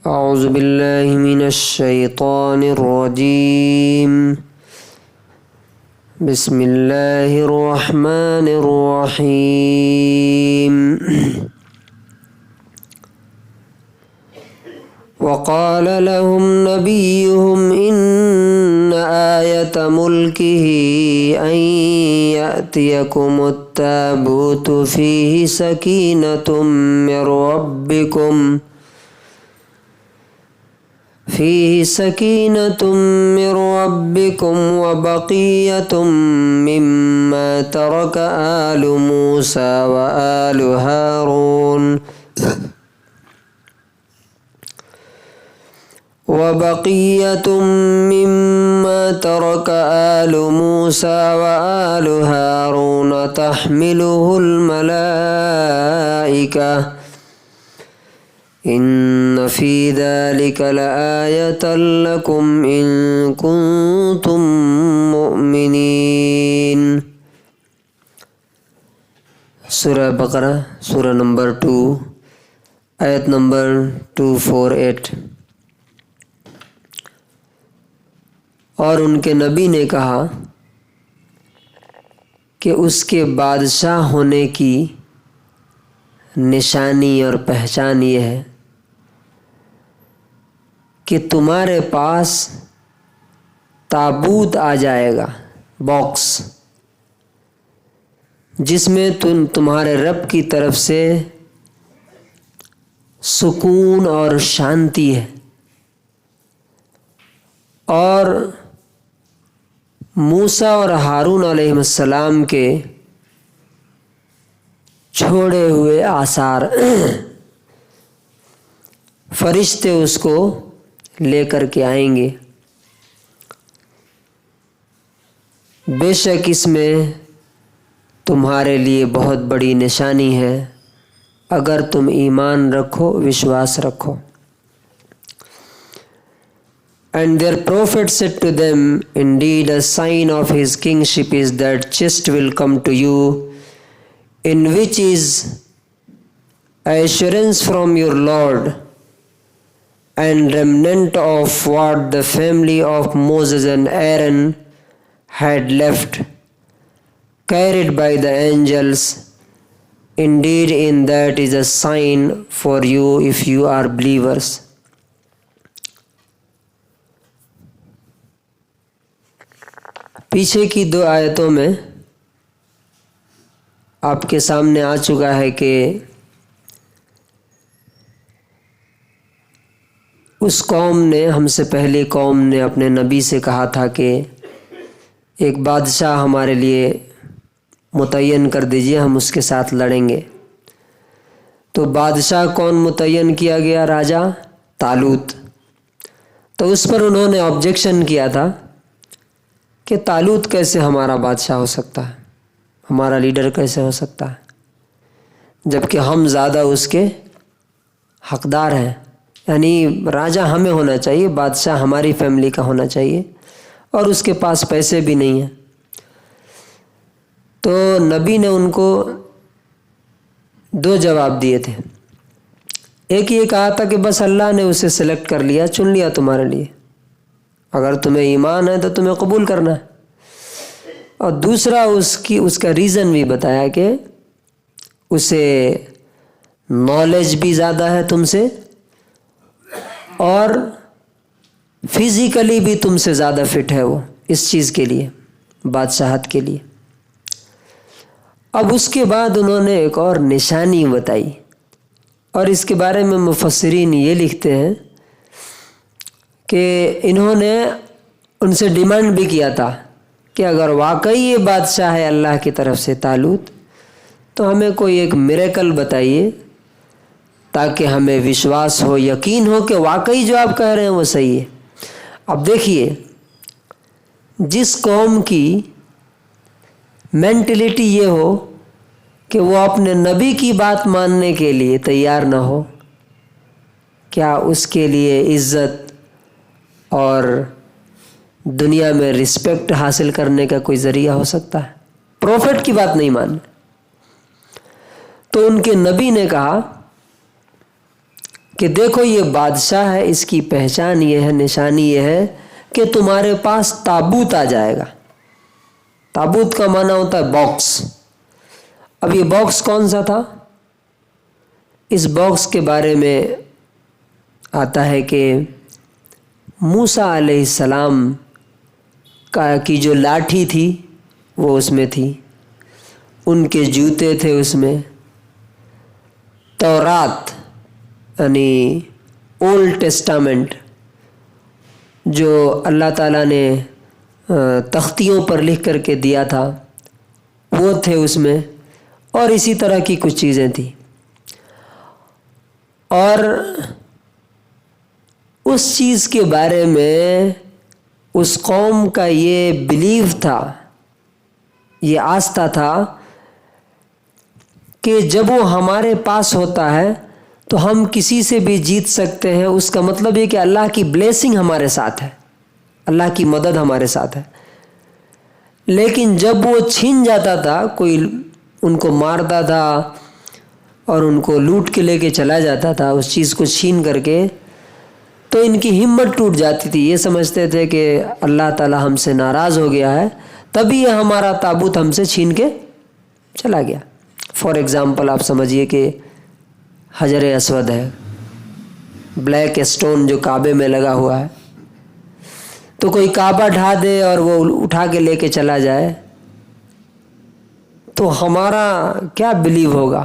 اعوذ باللہ من الشیطان الرجیم بسم اللہ الرحمن الرحیم وقال لهم نبيهم إن آية ملكه أن يأتيكم التابوت فيه سكينة من ربكم وبقية مما ترك آل موسى وآل هارون تحمله الملائكة إن في ذلك لآية لكم إن كنتم مؤمنين۔ سورہ بقرہ سورہ نمبر 2 آیت نمبر 248۔ اور ان کے نبی نے کہا کہ اس کے بادشاہ ہونے کی نشانی اور پہچان یہ ہے کہ تمہارے پاس تابوت آ جائے گا، باکس، جس میں تمہارے رب کی طرف سے سکون اور شانتی ہے، اور موسیٰ اور ہارون علیہ السلام کے چھوڑے ہوئے آثار فرشتے اس کو لے کر کے آئیں گے۔ بے شک اس میں تمہارے لیے بہت بڑی نشانی ہے اگر تم ایمان رکھو، وشواس رکھو۔ And their prophet said to them, Indeed, a sign of his kingship is that chest will come to you, in which is assurance from your Lord, and remnant of what the family of Moses and Aaron had left, carried by the angels. Indeed, in that is a sign for you if you are believers. پیچھے کی 2 آیتوں میں آپ کے سامنے آ چکا ہے کہ اس قوم نے، ہم سے پہلی قوم نے اپنے نبی سے کہا تھا کہ ایک بادشاہ ہمارے لیے متعین کر دیجئے، ہم اس کے ساتھ لڑیں گے۔ تو بادشاہ کون متعین کیا گیا؟ راجہ طالوت۔ تو اس پر انہوں نے آبجیکشن کیا تھا کہ طالوت کیسے ہمارا بادشاہ ہو سکتا ہے، ہمارا لیڈر کیسے ہو سکتا ہے، جبکہ ہم زیادہ اس کے حقدار ہیں، یعنی راجہ ہمیں ہونا چاہیے، بادشاہ ہماری فیملی کا ہونا چاہیے، اور اس کے پاس پیسے بھی نہیں ہیں۔ تو نبی نے ان کو 2 جواب دیے تھے۔ ایک یہ کہا تھا کہ بس اللہ نے اسے سلیکٹ کر لیا، چن لیا تمہارے لیے، اگر تمہیں ایمان ہے تو تمہیں قبول کرنا ہے۔ اور دوسرا اس کا ریزن بھی بتایا کہ اسے نالج بھی زیادہ ہے تم سے، اور فزیکلی بھی تم سے زیادہ فٹ ہے وہ اس چیز کے لیے، بادشاہت کے لیے۔ اب اس کے بعد انہوں نے ایک اور نشانی بتائی، اور اس کے بارے میں مفسرین یہ لکھتے ہیں کہ انہوں نے ان سے ڈیمانڈ بھی کیا تھا کہ اگر واقعی یہ بادشاہ ہے اللہ کی طرف سے طالوت، تو ہمیں کوئی ایک میریکل بتائیے تاکہ ہمیں وشواس ہو، یقین ہو کہ واقعی جو آپ کہہ رہے ہیں وہ صحیح ہے۔ اب دیکھیے، جس قوم کی مینٹلٹی یہ ہو کہ وہ اپنے نبی کی بات ماننے کے لیے تیار نہ ہو، کیا اس کے لیے عزت اور دنیا میں رسپیکٹ حاصل کرنے کا کوئی ذریعہ ہو سکتا ہے؟ پروفٹ کی بات نہیں ماننا۔ تو ان کے نبی نے کہا کہ دیکھو یہ بادشاہ ہے، اس کی پہچان یہ ہے، نشانی یہ ہے کہ تمہارے پاس تابوت آ جائے گا۔ تابوت کا معنی ہوتا ہے باکس۔ اب یہ باکس کون سا تھا؟ اس باکس کے بارے میں آتا ہے کہ موسیٰ علیہ السلام کی جو لاٹھی تھی وہ اس میں تھی، ان کے جوتے تھے اس میں، تورات یعنی اولڈ ٹیسٹامنٹ جو اللہ تعالیٰ نے تختیوں پر لکھ کر کے دیا تھا وہ تھے اس میں، اور اسی طرح کی کچھ چیزیں تھیں۔ اور اس چیز کے بارے میں اس قوم کا یہ بلیف تھا، یہ آستہ تھا کہ جب وہ ہمارے پاس ہوتا ہے تو ہم کسی سے بھی جیت سکتے ہیں۔ اس کا مطلب یہ کہ اللہ کی بلیسنگ ہمارے ساتھ ہے، اللہ کی مدد ہمارے ساتھ ہے۔ لیکن جب وہ چھین جاتا تھا، کوئی ان کو مارتا تھا اور ان کو لوٹ کے لے کے چلا جاتا تھا اس چیز کو چھین کر کے، تو ان کی ہمت ٹوٹ جاتی تھی۔ یہ سمجھتے تھے کہ اللہ تعالیٰ ہم سے ناراض ہو گیا ہے، تبھی یہ ہمارا تابوت ہم سے چھین کے چلا گیا۔ فار ایگزامپل آپ سمجھیے کہ حجر اسود ہے، بلیک اسٹون جو کعبے میں لگا ہوا ہے، تو کوئی کعبہ ڈھا دے اور وہ اٹھا کے لے کے چلا جائے تو ہمارا کیا بلیو ہوگا؟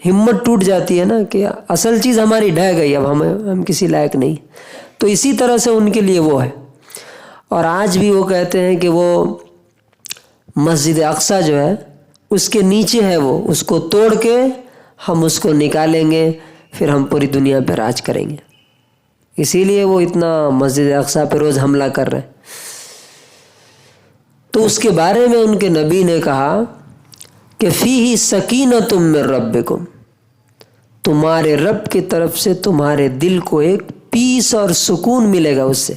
ہمت ٹوٹ جاتی ہے نا کہ اصل چیز ہماری ڈھہ گئی، اب ہم کسی لائق نہیں۔ تو اسی طرح سے ان کے لیے وہ ہے۔ اور آج بھی وہ کہتے ہیں کہ وہ مسجد اقصیٰ جو ہے اس کے نیچے ہے، وہ اس کو توڑ کے ہم اس کو نکالیں گے، پھر ہم پوری دنیا پہ راج کریں گے۔ اسی لیے وہ اتنا مسجد اقصیٰ پہ روز حملہ کر رہے ہیں۔ تو اس کے بارے میں ان کے نبی نے کہا کہ فیہ سکینۃ من ربکم، تمہارے رب کی طرف سے تمہارے دل کو ایک پیس اور سکون ملے گا اس سے۔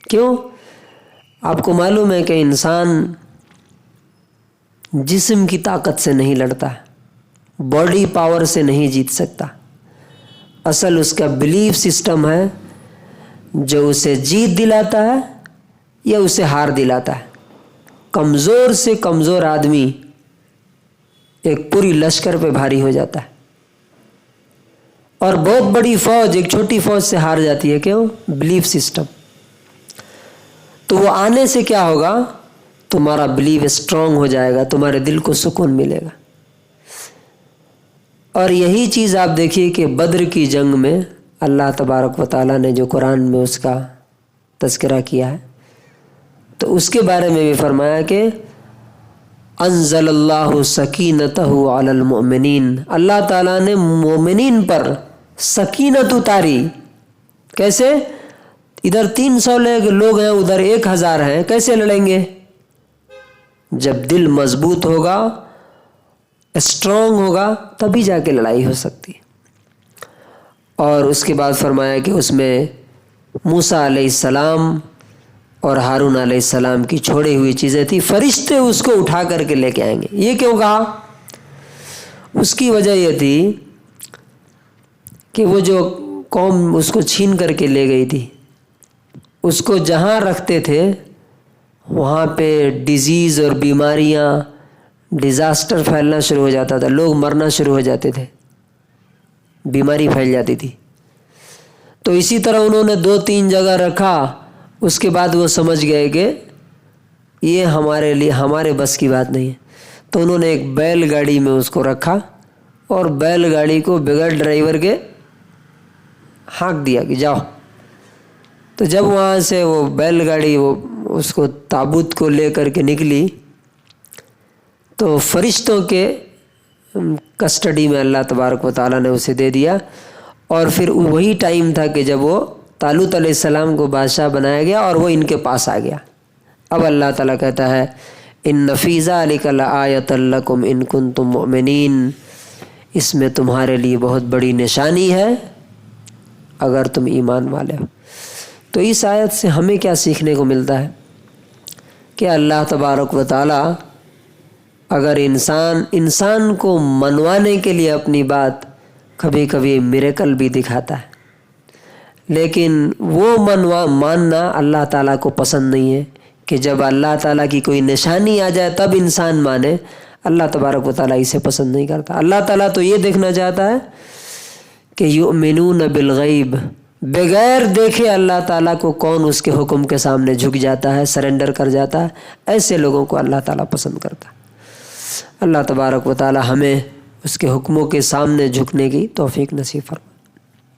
کیوں؟ آپ کو معلوم ہے کہ انسان جسم کی طاقت سے نہیں لڑتا، باڈی پاور سے نہیں جیت سکتا۔ اصل اس کا بلیف سسٹم ہے جو اسے جیت دلاتا ہے یا اسے ہار دلاتا ہے۔ کمزور سے کمزور آدمی ایک پوری لشکر پہ بھاری ہو جاتا ہے، اور بہت بڑی فوج ایک چھوٹی فوج سے ہار جاتی ہے۔ کیوں؟ Belief system. تو وہ آنے سے کیا ہوگا؟ تمہارا بلیف اسٹرانگ ہو جائے گا، تمہارے دل کو سکون ملے گا۔ اور یہی چیز آپ دیکھیے کہ بدر کی جنگ میں اللہ تبارک و تعالیٰ نے جو قرآن میں اس کا تذکرہ کیا ہے، تو اس کے بارے میں بھی فرمایا کہ انزل اللہ سکینتہ علی المؤمنین، اللہ تعالیٰ نے مومنین پر سکینت اتاری۔ کیسے؟ ادھر 300 لوگ ہیں، ادھر 1000 ہیں، کیسے لڑیں گے؟ جب دل مضبوط ہوگا، اسٹرانگ ہوگا، تبھی جا کے لڑائی ہو سکتی۔ اور اس کے بعد فرمایا کہ اس میں موسیٰ علیہ السلام اور ہارون علیہ السلام کی چھوڑی ہوئی چیزیں تھی، فرشتے اس کو اٹھا کر کے لے کے آئیں گے۔ یہ کیوں کہا؟ اس کی وجہ یہ تھی کہ وہ جو قوم اس کو چھین کر کے لے گئی تھی، اس کو جہاں رکھتے تھے وہاں پہ ڈیزیز اور بیماریاں، ڈیزاسٹر پھیلنا شروع ہو جاتا تھا، لوگ مرنا شروع ہو جاتے تھے، بیماری پھیل جاتی تھی۔ تو اسی طرح انہوں نے 2-3 جگہ رکھا، اس کے بعد وہ سمجھ گئے کہ یہ ہمارے لیے ہمارے بس کی بات نہیں ہے، تو انہوں نے ایک بیل گاڑی میں اس کو رکھا اور بیل گاڑی کو بغیر ڈرائیور کے ہانک دیا کہ جاؤ۔ تو جب وہاں سے وہ بیل گاڑی وہ اس کو تابوت کو لے کر کے نکلی تو فرشتوں کے کسٹڈی میں اللہ تبارک و تعالیٰ نے اسے دے دیا، اور پھر وہی ٹائم تھا کہ جب وہ طالوت علیہ السلام کو بادشاہ بنایا گیا اور وہ ان کے پاس آ گیا۔ اب اللہ تعالیٰ کہتا ہے ان فی ذلک لآیۃ لکم ان کنتم مؤمنین، اس میں تمہارے لیے بہت بڑی نشانی ہے اگر تم ایمان والے ہو۔ تو اس آیت سے ہمیں کیا سیکھنے کو ملتا ہے کہ اللہ تبارک و تعالیٰ اگر انسان کو منوانے کے لیے اپنی بات کبھی کبھی میریکل بھی دکھاتا ہے، لیکن وہ ماننا اللہ تعالیٰ کو پسند نہیں ہے کہ جب اللہ تعالیٰ کی کوئی نشانی آ جائے تب انسان مانے۔ اللہ تبارک و تعالیٰ اسے پسند نہیں کرتا۔ اللہ تعالیٰ تو یہ دیکھنا چاہتا ہے کہ یؤمنون بالغیب، بغیر دیکھے اللہ تعالیٰ کو کون اس کے حکم کے سامنے جھک جاتا ہے، سرنڈر کر جاتا ہے، ایسے لوگوں کو اللہ تعالیٰ پسند کرتا ہے۔ اللہ تبارک و تعالیٰ ہمیں اس کے حکموں کے سامنے جھکنے کی توفیق نصیب فرمائے۔